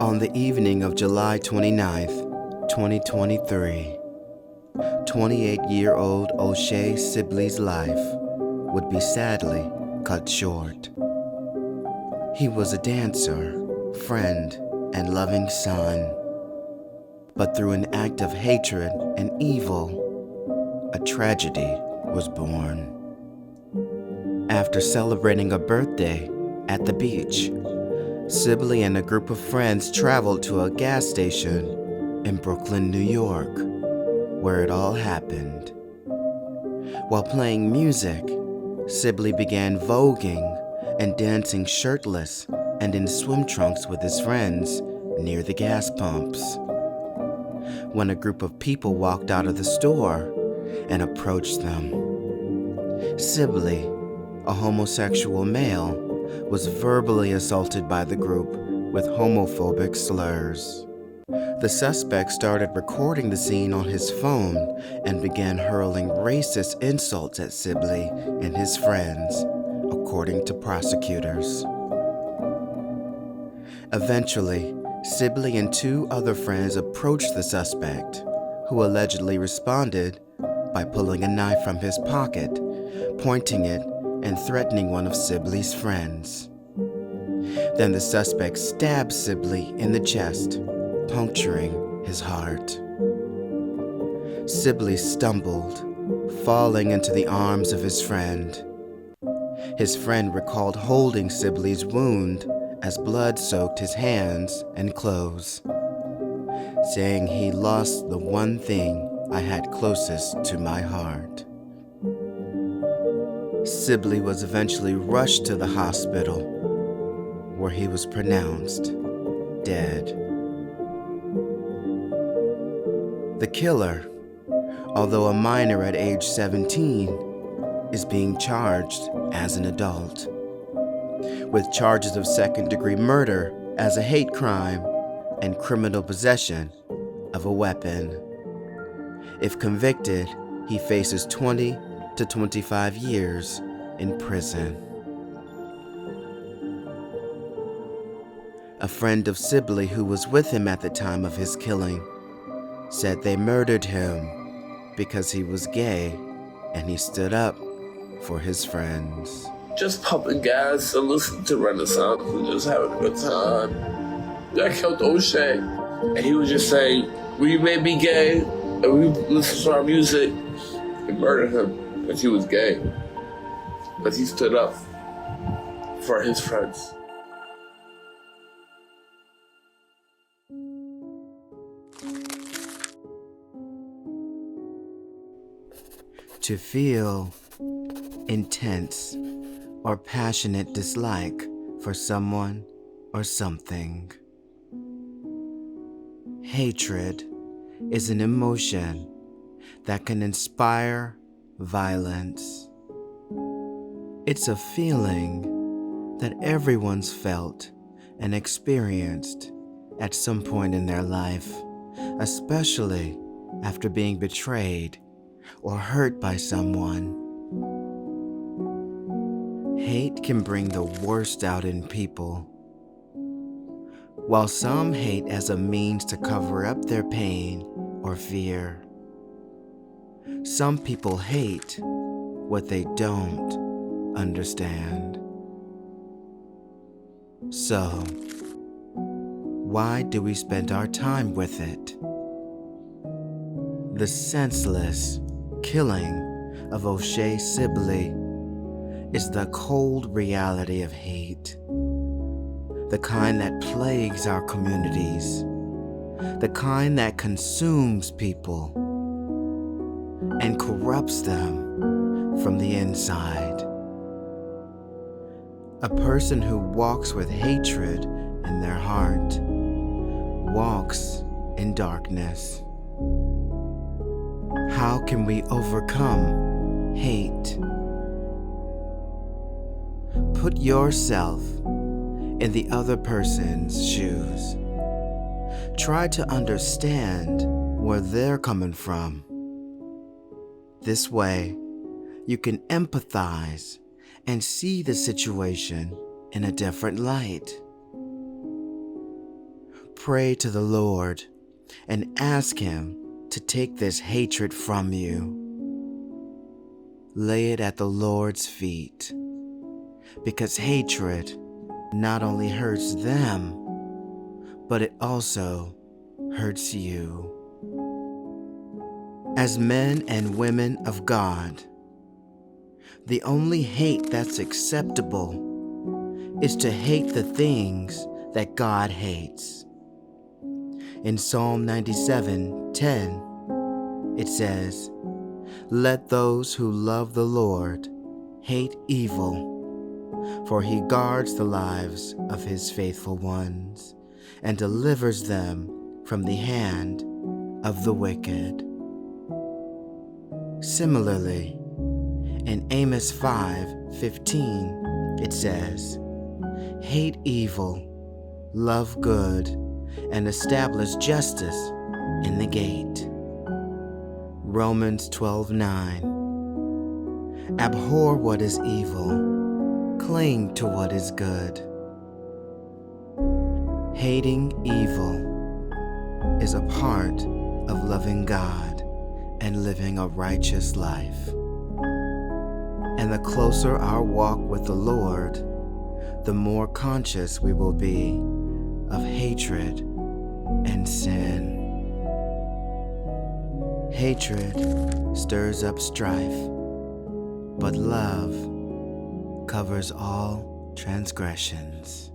On the evening of July 29th, 2023, 28-year-old O'Shae Sibley's life would be sadly cut short. He was a dancer, friend, and loving son. But through an act of hatred and evil, a tragedy was born. After celebrating a birthday at the beach, Sibley and a group of friends traveled to a gas station in Brooklyn, New York, where it all happened. While playing music, Sibley began voguing and dancing shirtless and in swim trunks with his friends near the gas pumps. When a group of people walked out of the store and approached them, Sibley, a homosexual male, was verbally assaulted by the group with homophobic slurs. The suspect started recording the scene on his phone and began hurling racist insults at Sibley and his friends, according to prosecutors. Eventually, Sibley and two other friends approached the suspect, who allegedly responded by pulling a knife from his pocket, pointing it, and threatening one of Sibley's friends. Then the suspect stabbed Sibley in the chest, puncturing his heart. Sibley stumbled, falling into the arms of his friend. His friend recalled holding Sibley's wound as blood soaked his hands and clothes, saying he lost the one thing I had closest to my heart. Sibley was eventually rushed to the hospital, where he was pronounced dead. The killer, although a minor at age 17, is being charged as an adult, with charges of second-degree murder as a hate crime and criminal possession of a weapon. If convicted, he faces 20 to 25 years in prison. A friend of Sibley who was with him at the time of his killing said they murdered him because he was gay and he stood up for his friends. Just pumping gas and listening to Renaissance and just having a good time. I killed O'Shea, and he was just saying, we may be gay, and we listen to our music, and murdered him because he was gay. But he stood up for his friends. To feel intense or passionate dislike for someone or something. Hatred is an emotion that can inspire violence. It's a feeling that everyone's felt and experienced at some point in their life, especially after being betrayed or hurt by someone. Hate can bring the worst out in people. While some hate as a means to cover up their pain or fear, some people hate what they don't understand. So, why do we spend our time with it? The senseless killing of O'Shae Sibley is the cold reality of hate, the kind that plagues our communities, the kind that consumes people and corrupts them from the inside. A person who walks with hatred in their heart walks in darkness. How can we overcome hate? Put yourself in the other person's shoes. Try to understand where they're coming from. This way, you can empathize and see the situation in a different light. pray to the Lord and ask Him to take this hatred from you. Lay it at the Lord's feet, because hatred not only hurts them, but it also hurts you. As men and women of God, the only hate that's acceptable is to hate the things that God hates. In Psalm 97:10, it says, "Let those who love the Lord hate evil, for He guards the lives of His faithful ones and delivers them from the hand of the wicked." Similarly, in Amos 5:15, it says, "Hate evil, love good, and establish justice in the gate." Romans 12:9, "Abhor what is evil, cling to what is good." Hating evil is a part of loving God and living a righteous life. And the closer our walk with the Lord, the more conscious we will be of hatred and sin. Hatred stirs up strife, but love covers all transgressions.